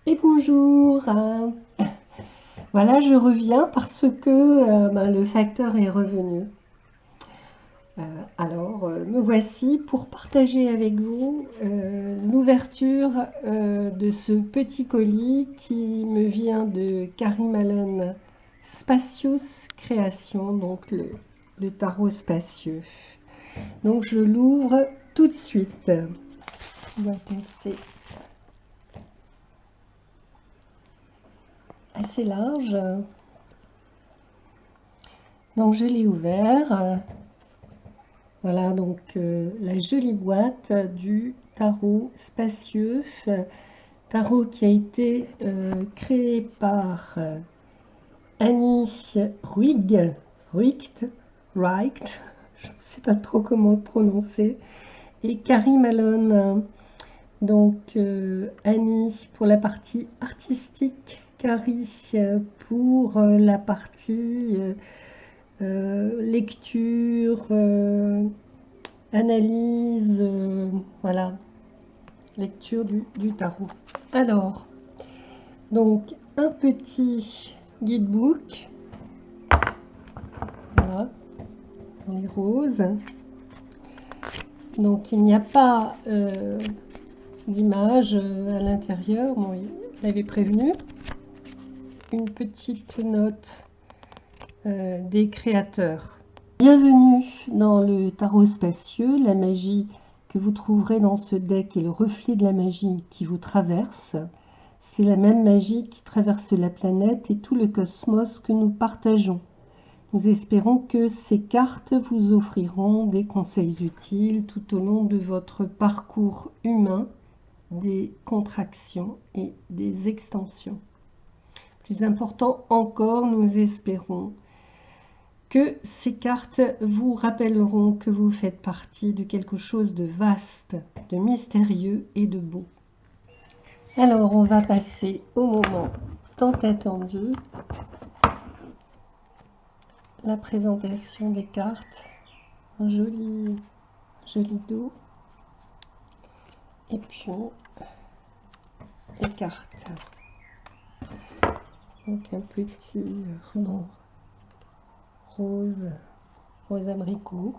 Et bonjour. Voilà, je reviens parce que le facteur est revenu. Me voici pour partager avec vous l'ouverture de ce petit colis qui me vient de Carrie Malone Spacious Création, donc le tarot spacieux. Donc je l'ouvre tout de suite. On va passer assez large. Donc je l'ai ouvert. Voilà donc la jolie boîte du tarot spacieux, tarot qui a été créé par Annie Ruicht, je ne sais pas trop comment le prononcer, et Carrie Malone. Donc Annie pour la partie artistique, Carrie pour la partie lecture, analyse, voilà, lecture du tarot. Alors, donc un petit guidebook, voilà, dans les roses. Donc il n'y a pas d'image à l'intérieur, bon, il avait prévenu. Une petite note des créateurs. Bienvenue dans le tarot spacieux, la magie que vous trouverez dans ce deck est le reflet de la magie qui vous traverse. C'est la même magie qui traverse la planète et tout le cosmos que nous partageons. Nous espérons que ces cartes vous offriront des conseils utiles tout au long de votre parcours humain, des contractions et des extensions. Plus important encore, nous espérons que ces cartes vous rappelleront que vous faites partie de quelque chose de vaste, de mystérieux et de beau. Alors, on va passer au moment tant attendu, la présentation des cartes. Un joli dos. Et puis, les cartes. Donc, un petit ruban rose abricot.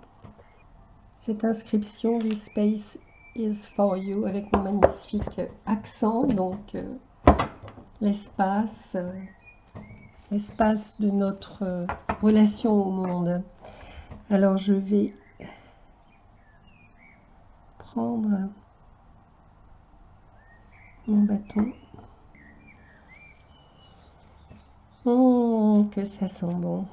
Cette inscription "This space is for you" avec mon magnifique accent, donc l'espace de notre relation au monde. Alors je vais prendre mon bâton. Oh, que ça sent bon.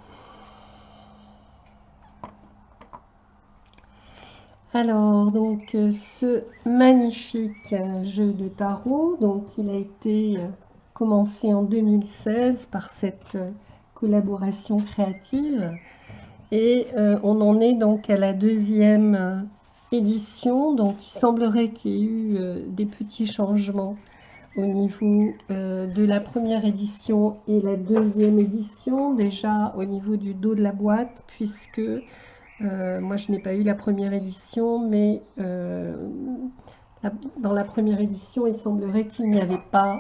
Alors, donc, ce magnifique jeu de tarot, donc il a été commencé en 2016 par cette collaboration créative et on en est donc à la deuxième édition. Donc, il semblerait qu'il y ait eu des petits changements au niveau de la première édition et la deuxième édition, déjà au niveau du dos de la boîte, puisque moi, je n'ai pas eu la première édition, mais dans la première édition, il semblerait qu'il n'y avait pas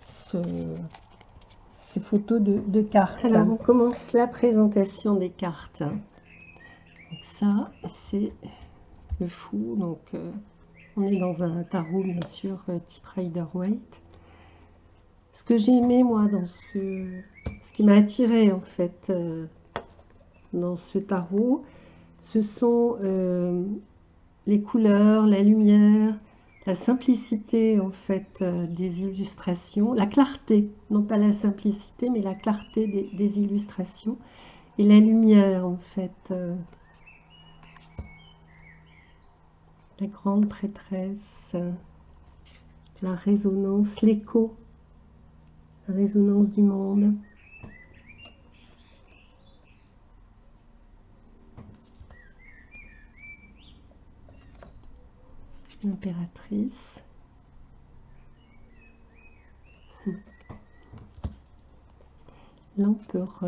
ces photos de cartes. Alors, on commence la présentation des cartes. Donc ça, c'est le fou. Donc, on est dans un tarot, bien sûr, type Rider-Waite. Ce que j'ai aimé, moi, ce qui m'a attiré, en fait, dans ce tarot, ce sont les couleurs, la lumière, la simplicité en fait des illustrations, la clarté, non pas la simplicité, mais la clarté des illustrations et la lumière en fait, la grande prêtresse, la résonance, l'écho, la résonance du monde. L'impératrice. L'empereur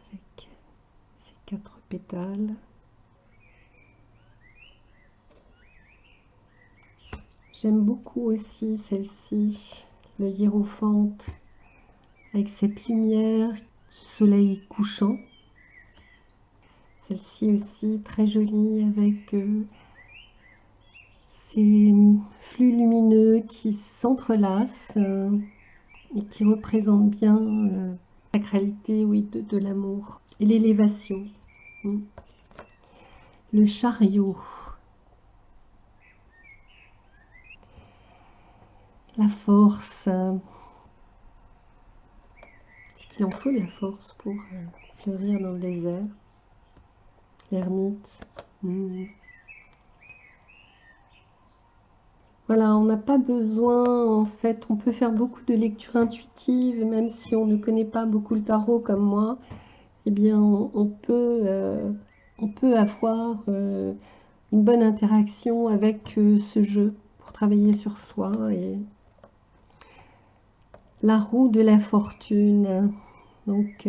avec ses 4 pétales. J'aime beaucoup aussi celle-ci, le hiérophante, avec cette lumière, ce soleil couchant. Celle-ci aussi très jolie avec ces flux lumineux qui s'entrelacent et qui représentent bien la sacralité, oui, de l'amour et l'élévation. Le chariot. La force. Est-ce qu'il en faut de la force pour fleurir dans le désert? L'ermite. Voilà, on n'a pas besoin, en fait, on peut faire beaucoup de lectures intuitives, même si on ne connaît pas beaucoup le tarot comme moi, eh bien, on peut avoir une bonne interaction avec ce jeu pour travailler sur soi. Et la roue de la fortune, donc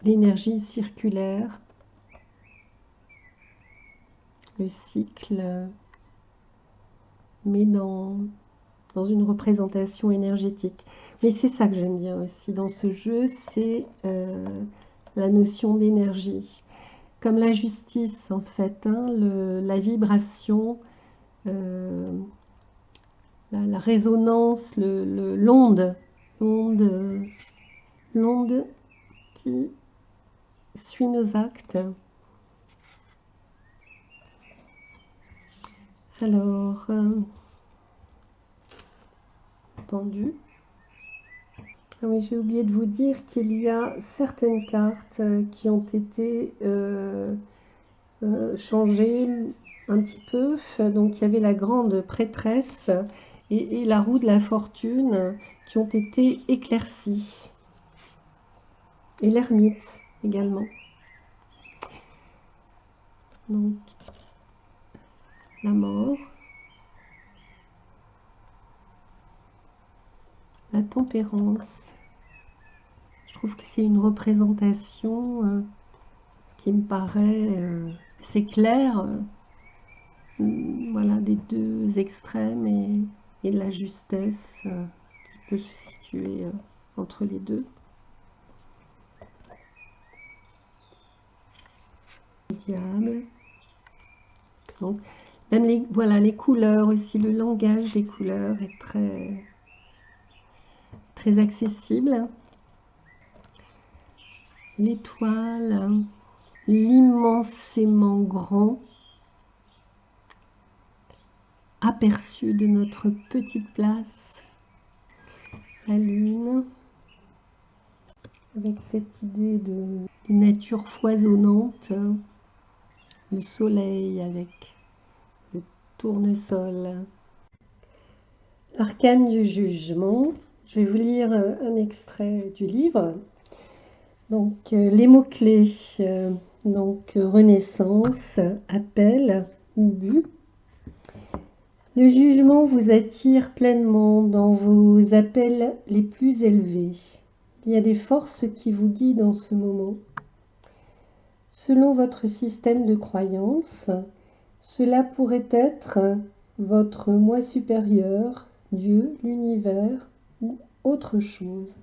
l'énergie circulaire, le cycle, mais dans une représentation énergétique. Mais c'est ça que j'aime bien aussi dans ce jeu, c'est la notion d'énergie. Comme la justice, en fait, hein, la vibration, la résonance, l'onde qui suit nos actes. Alors, pendu. Ah oui, j'ai oublié de vous dire qu'il y a certaines cartes qui ont été changées un petit peu. Donc il y avait la grande prêtresse et la roue de la fortune qui ont été éclaircies. Et l'ermite également. Donc la mort. La tempérance. Je trouve que c'est une représentation qui me paraît assez claire, voilà, des deux extrêmes et de la justesse qui peut se situer entre les deux. Le diable. Donc, même voilà, les couleurs aussi, le langage des couleurs est très accessible. L'étoile, l'immensément grand aperçu de notre petite place, la lune, avec cette idée de nature foisonnante, le soleil avec le tournesol. L'arcane du jugement. Je vais vous lire un extrait du livre. Donc, les mots-clés, renaissance, appel ou but. Le jugement vous attire pleinement dans vos appels les plus élevés. Il y a des forces qui vous guident en ce moment. Selon votre système de croyance, cela pourrait être votre moi supérieur, Dieu, l'univers ou autre chose.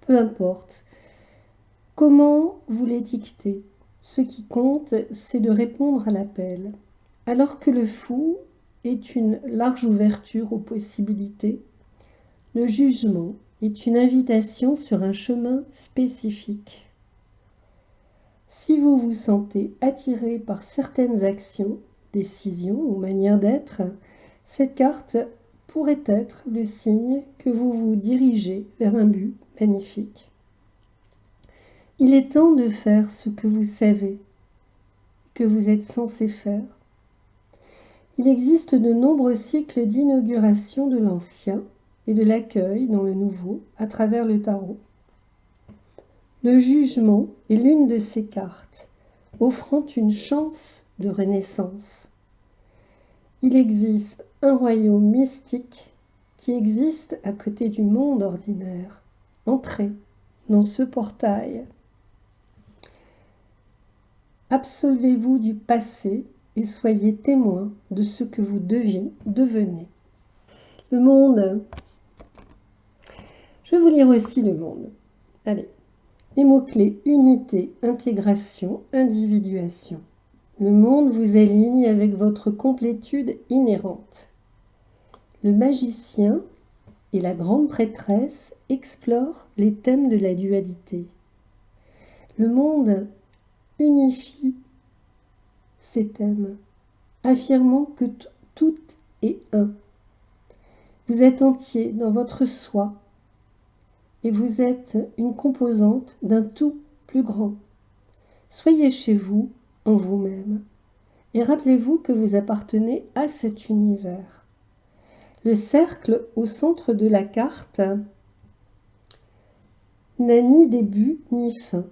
Peu importe. Comment vous l'étiquetez? Ce qui compte, c'est de répondre à l'appel. Alors que le fou est une large ouverture aux possibilités, le jugement est une invitation sur un chemin spécifique. Si vous vous sentez attiré par certaines actions, décisions ou manières d'être, cette carte pourrait être le signe que vous vous dirigez vers un but magnifique. Il est temps de faire ce que vous savez, que vous êtes censé faire. Il existe de nombreux cycles d'inauguration de l'ancien et de l'accueil dans le nouveau à travers le tarot. Le jugement est l'une de ces cartes, offrant une chance de renaissance. Il existe un royaume mystique qui existe à côté du monde ordinaire. Entrez dans ce portail. Absolvez-vous du passé et soyez témoin de ce que vous devenez. Le monde. Je vais vous lire aussi le monde. Allez. Les mots-clés unité, intégration, individuation. Le monde vous aligne avec votre complétude inhérente. Le magicien et la grande prêtresse explorent les thèmes de la dualité. Le monde unifie ces thèmes, affirmant que tout est un. Vous êtes entier dans votre soi et vous êtes une composante d'un tout plus grand. Soyez chez vous, en vous-même, et rappelez-vous que vous appartenez à cet univers. Le cercle au centre de la carte n'a ni début ni fin.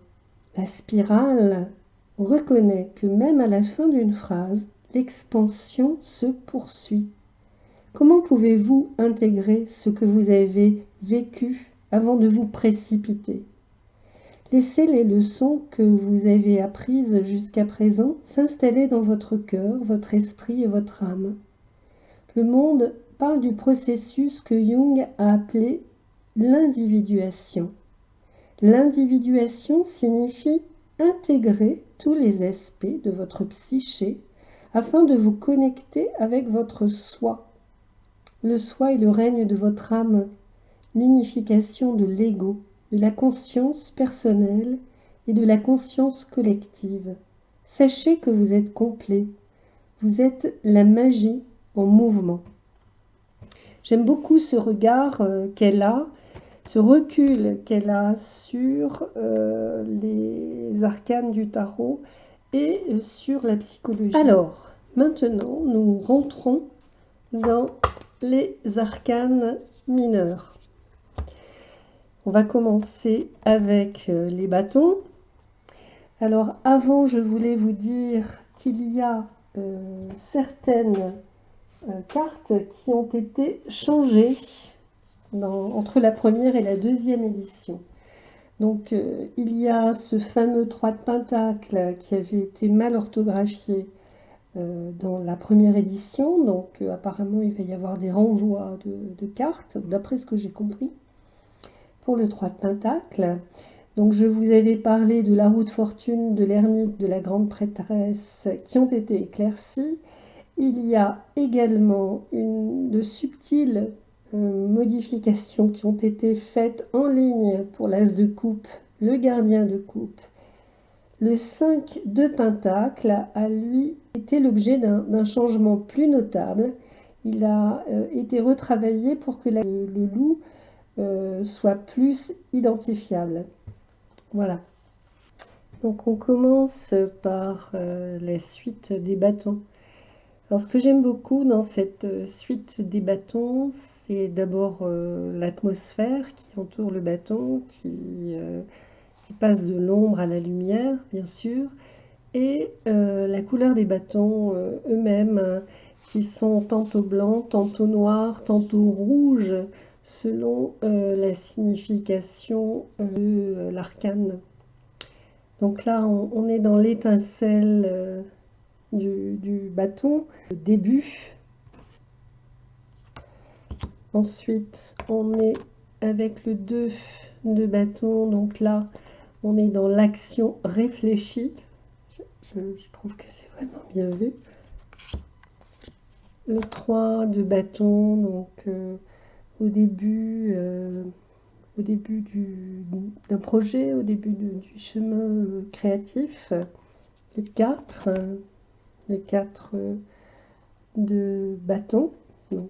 La spirale reconnaît que même à la fin d'une phrase, l'expansion se poursuit. Comment pouvez-vous intégrer ce que vous avez vécu avant de vous précipiter? Laissez les leçons que vous avez apprises jusqu'à présent s'installer dans votre cœur, votre esprit et votre âme. Le monde parle du processus que Jung a appelé l'individuation. L'individuation signifie intégrer tous les aspects de votre psyché afin de vous connecter avec votre soi. Le soi est le règne de votre âme, l'unification de l'ego, de la conscience personnelle et de la conscience collective. Sachez que vous êtes complet, vous êtes la magie en mouvement. J'aime beaucoup ce regard qu'elle a, ce recul qu'elle a sur les arcanes du tarot et sur la psychologie. Alors, maintenant, nous rentrons dans les arcanes mineurs. On va commencer avec les bâtons. Alors, avant, je voulais vous dire qu'il y a certaines cartes qui ont été changées entre la première et la deuxième édition. Donc, il y a ce fameux 3 de Pentacle qui avait été mal orthographié dans la première édition. Donc, apparemment, il va y avoir des renvois de cartes, d'après ce que j'ai compris, pour le 3 de Pentacle. Donc, je vous avais parlé de la roue de fortune, de l'ermite, de la grande prêtresse qui ont été éclaircies. Il y a également de subtiles modifications qui ont été faites en ligne pour l'as de coupe, le gardien de coupe. Le 5 de Pentacle a, lui, été l'objet d'un changement plus notable. Il a été retravaillé pour que le loup soit plus identifiable. Voilà. Donc on commence par la suite des bâtons. Alors ce que j'aime beaucoup dans cette suite des bâtons, c'est d'abord l'atmosphère qui entoure le bâton, qui passe de l'ombre à la lumière, bien sûr, et la couleur des bâtons eux-mêmes, qui sont tantôt blancs, tantôt noirs, tantôt rouges, selon la signification de l'arcane. Donc là, on est dans l'étincelle du bâton, le début. Ensuite, on est avec le 2 de bâton, donc là, on est dans l'action réfléchie. Je trouve que c'est vraiment bien vu. Le 3 de bâton, donc au début d'un projet, au début du chemin créatif. Le 4 de bâton, donc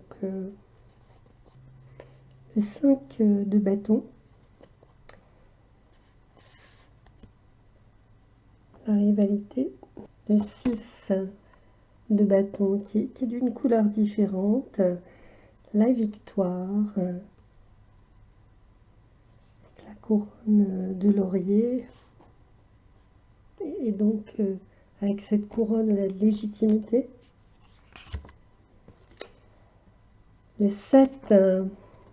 le 5 de bâton, la rivalité, le 6 de bâton qui est d'une couleur différente, la victoire, avec la couronne de laurier, et donc avec cette couronne, la légitimité. Le 7,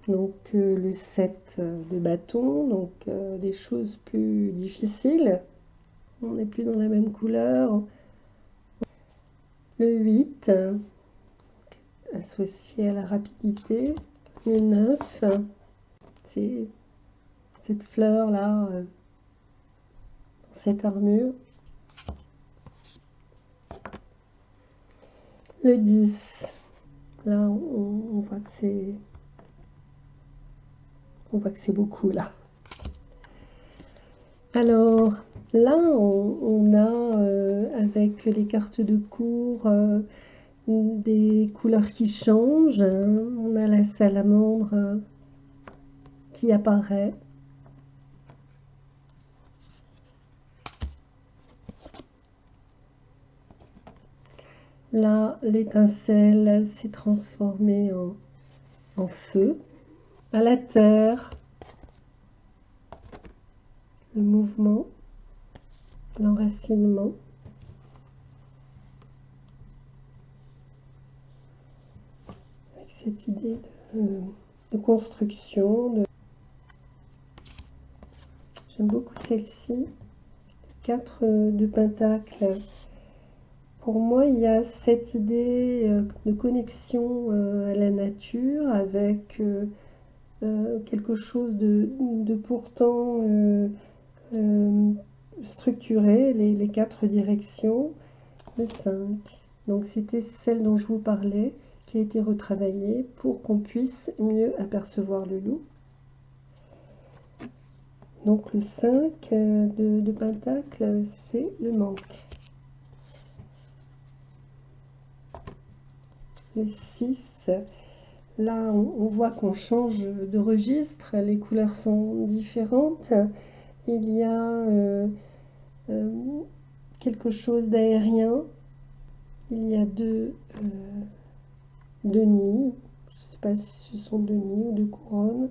donc le 7 de bâton, donc des choses plus difficiles. On n'est plus dans la même couleur. Le 8, associé à la rapidité. Le 9, c'est cette fleur là, cette armure. Le 10, là on voit que c'est beaucoup là. Alors là on a avec les cartes de cours des couleurs qui changent. On a la salamandre qui apparaît. Là, l'étincelle s'est transformée en feu. À la terre, le mouvement, l'enracinement. Avec cette idée de construction. J'aime beaucoup celle-ci. 4 de Pentacle. Pour moi, il y a cette idée de connexion à la nature avec quelque chose de pourtant structuré, les 4 directions. Le 5. Donc c'était celle dont je vous parlais, qui a été retravaillée pour qu'on puisse mieux apercevoir le loup. Donc le 5 de Pentacle, c'est le manque. Le 6, là on voit qu'on change de registre, les couleurs sont différentes. Il y a quelque chose d'aérien. Il y a deux nids, je ne sais pas si ce sont 2 nids ou 2 couronnes,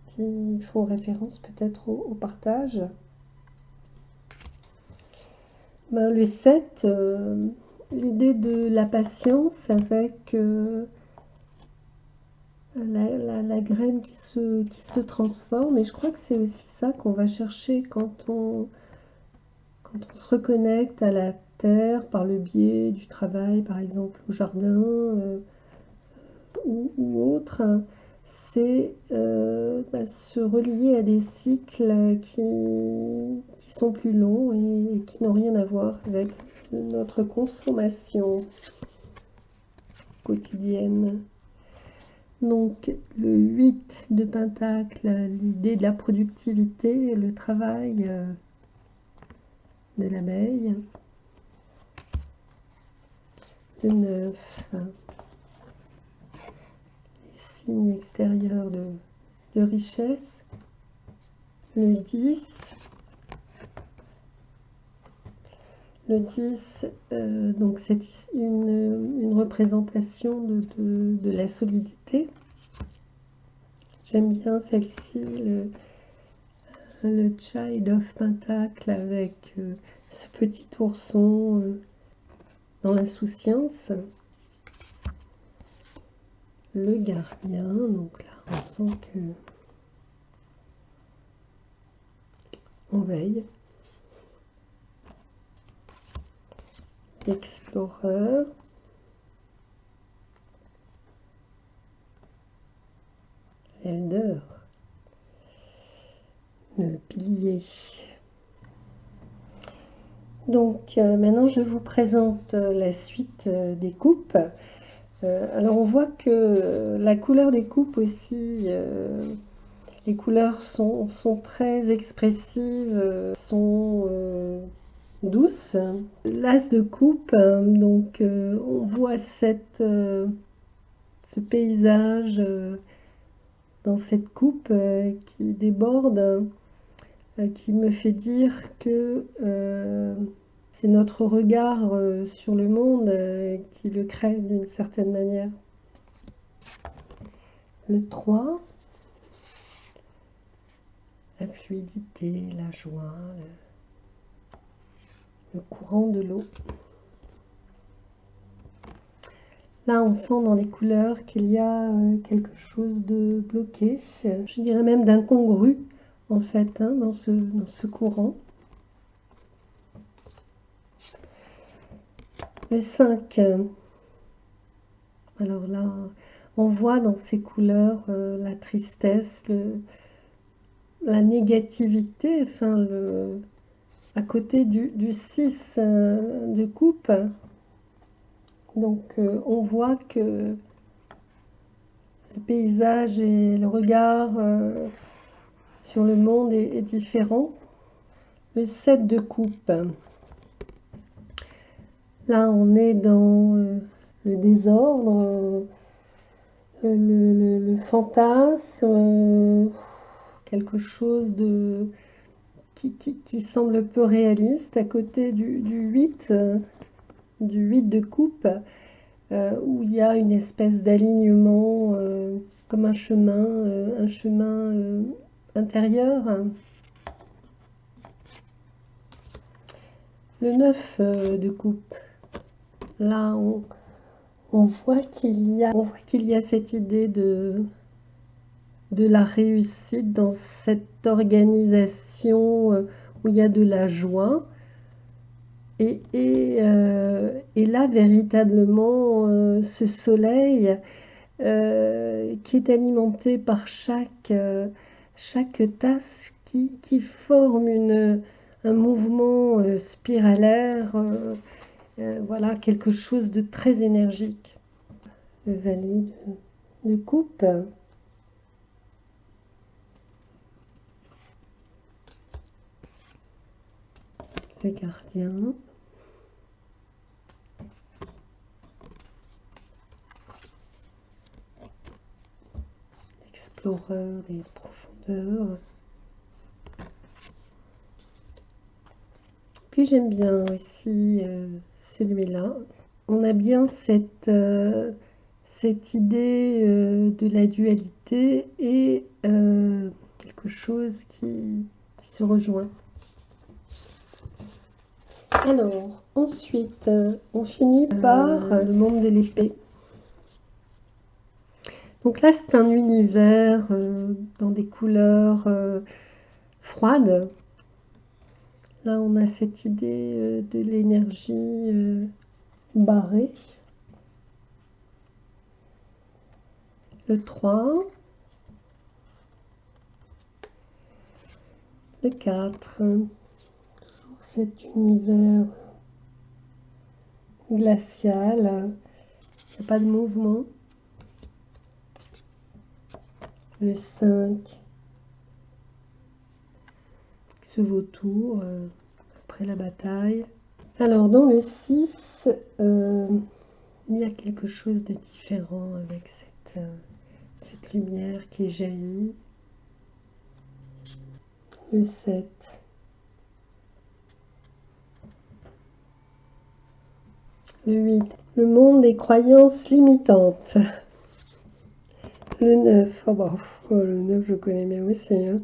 qui font référence peut-être au partage. Le 7, l'idée de la patience avec la graine qui se transforme. Et je crois que c'est aussi ça qu'on va chercher quand on se reconnecte à la terre par le biais du travail, par exemple au jardin ou autre. C'est se relier à des cycles qui sont plus longs et qui n'ont rien à voir avec notre consommation quotidienne. Donc le 8 de Pentacle, l'idée de la productivité, le travail de l'abeille. Le 9, les signes extérieurs de richesse. Le 10, donc c'est une représentation de la solidité. J'aime bien celle-ci, le Child of Pentacle avec ce petit ourson dans l'insouciance. Le gardien, donc là on sent que on veille. L'explorer. Elder. Le pilier. Donc maintenant je vous présente la suite des coupes. Alors on voit que la couleur des coupes aussi, les couleurs sont très expressives, sont douces. L'as de coupe, donc on voit ce paysage dans cette coupe qui déborde, qui me fait dire que c'est notre regard sur le monde qui le crée d'une certaine manière. Le 3, la fluidité, la joie, le courant de l'eau. Là, on sent dans les couleurs qu'il y a quelque chose de bloqué, je dirais même d'incongru en fait, hein, dans ce courant. Le 5, Alors là, on voit dans ces couleurs la tristesse, la négativité, enfin, à côté du 6 de coupe. Donc, on voit que le paysage et le regard sur le monde est différent. Le 7 de coupe. Là, on est dans le désordre, le fantasme, quelque chose qui semble peu réaliste à côté du 8 de coupe, où il y a une espèce d'alignement, comme un chemin intérieur. Le 9 de coupe. Là, on voit qu'il y a cette idée de la réussite dans cette organisation où il y a de la joie. Et là, véritablement, ce soleil qui est alimenté par chaque tasse qui forme un mouvement spiralaire, voilà, quelque chose de très énergique. Le valet de coupe. Le gardien. L'explorer des profondeurs. Puis j'aime bien aussi celui-là. On a bien cette idée de la dualité et quelque chose qui se rejoint. Alors, ensuite, on finit par le monde de l'épée. Donc là, c'est un univers dans des couleurs froides. Là, on a cette idée de l'énergie barrée. Le 3. Le 4. Toujours cet univers glacial. Il n'y a pas de mouvement. Le 5. Ce vautour après la bataille. Alors, dans le 6, il y a quelque chose de différent avec cette lumière qui jaillit. Le 7. Le 8. Le monde des croyances limitantes. Le 9. Oh bah, le 9, je connais bien aussi. Hein.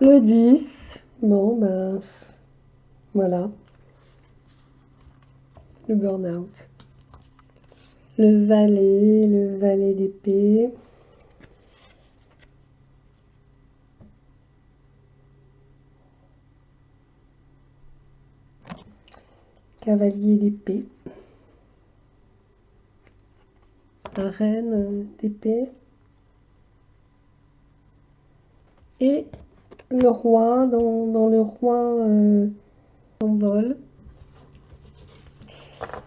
Le 10. Bon, ben, voilà. Le burn-out. Le valet d'épée. Cavalier d'épée. La reine d'épée. Et le roi, dans le roi en vol.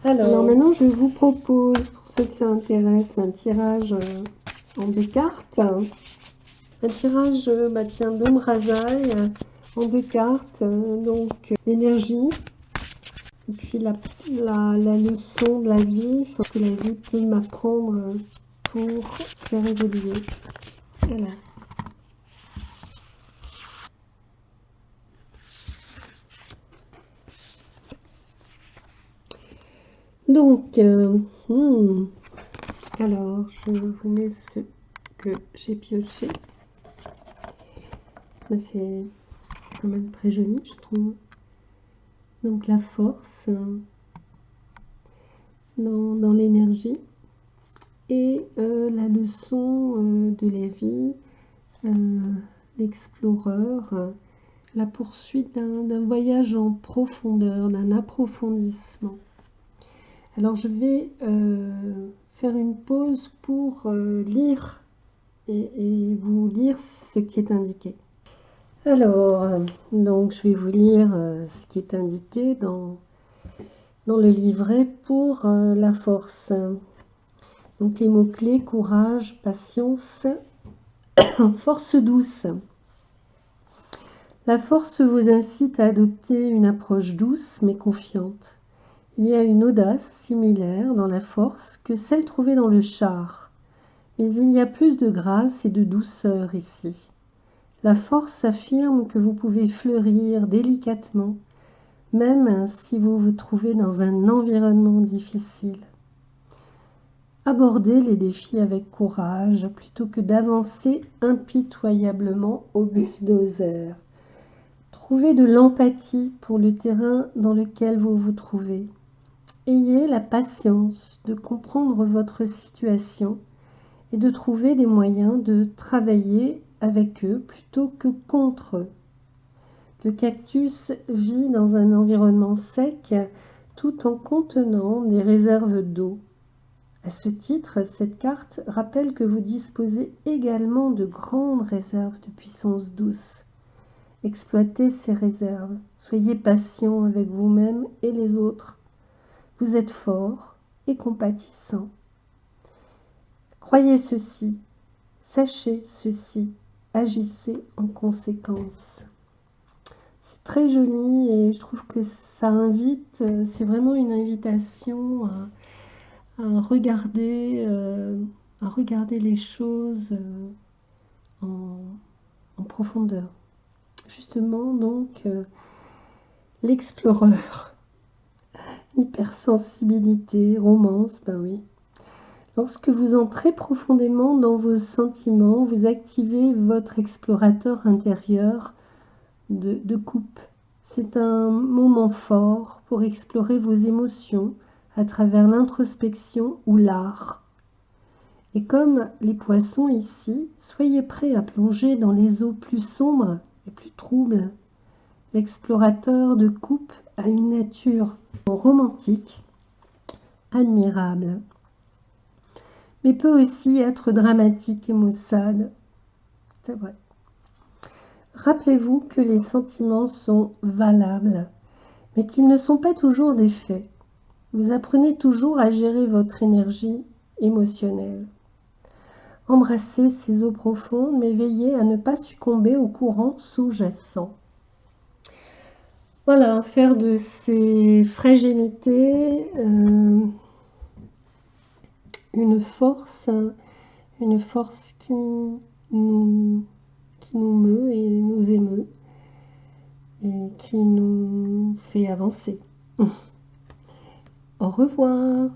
Alors maintenant, je vous propose, pour ceux que ça intéresse, un tirage en 2 cartes. Un tirage tiens, d'Omrazaï en 2 cartes. Donc, l'énergie. Et puis la leçon de la vie, ce que la vie peut m'apprendre pour faire évoluer. Voilà. Donc, alors, je vous mets ce que j'ai pioché. C'est quand même très joli, je trouve. Donc, la force dans l'énergie et la leçon de la vie, l'explorer, la poursuite d'un voyage en profondeur, d'un approfondissement. Alors je vais faire une pause pour lire et vous lire ce qui est indiqué. Alors, donc je vais vous lire ce qui est indiqué dans le livret pour la force. Donc les mots-clés: courage, patience, force douce. La force vous incite à adopter une approche douce mais confiante. Il y a une audace similaire dans la force que celle trouvée dans le char, mais il y a plus de grâce et de douceur ici. La force affirme que vous pouvez fleurir délicatement, même si vous vous trouvez dans un environnement difficile. Abordez les défis avec courage plutôt que d'avancer impitoyablement au bulldozer. Trouvez de l'empathie pour le terrain dans lequel vous vous trouvez. Ayez la patience de comprendre votre situation et de trouver des moyens de travailler avec eux plutôt que contre eux. Le cactus vit dans un environnement sec tout en contenant des réserves d'eau. À ce titre, cette carte rappelle que vous disposez également de grandes réserves de puissance douce. Exploitez ces réserves, soyez patient avec vous-même et les autres. Vous êtes fort et compatissant. Croyez ceci, sachez ceci, agissez en conséquence. C'est très joli et je trouve que ça invite, c'est vraiment une invitation à regarder les choses en profondeur. Justement, donc, l'exploreur, hypersensibilité, romance, ben oui. Lorsque vous entrez profondément dans vos sentiments, vous activez votre explorateur intérieur de coupe. C'est un moment fort pour explorer vos émotions à travers l'introspection ou l'art. Et comme les poissons ici, soyez prêts à plonger dans les eaux plus sombres et plus troubles. L'explorateur de coupe a une nature romantique, admirable, mais peut aussi être dramatique et maussade. C'est vrai. Rappelez-vous que les sentiments sont valables, mais qu'ils ne sont pas toujours des faits. Vous apprenez toujours à gérer votre énergie émotionnelle. Embrassez ces eaux profondes, mais veillez à ne pas succomber au courant sous-jacent. Voilà, faire de ces fragilités une force qui nous meut et nous émeut et qui nous fait avancer. Au revoir.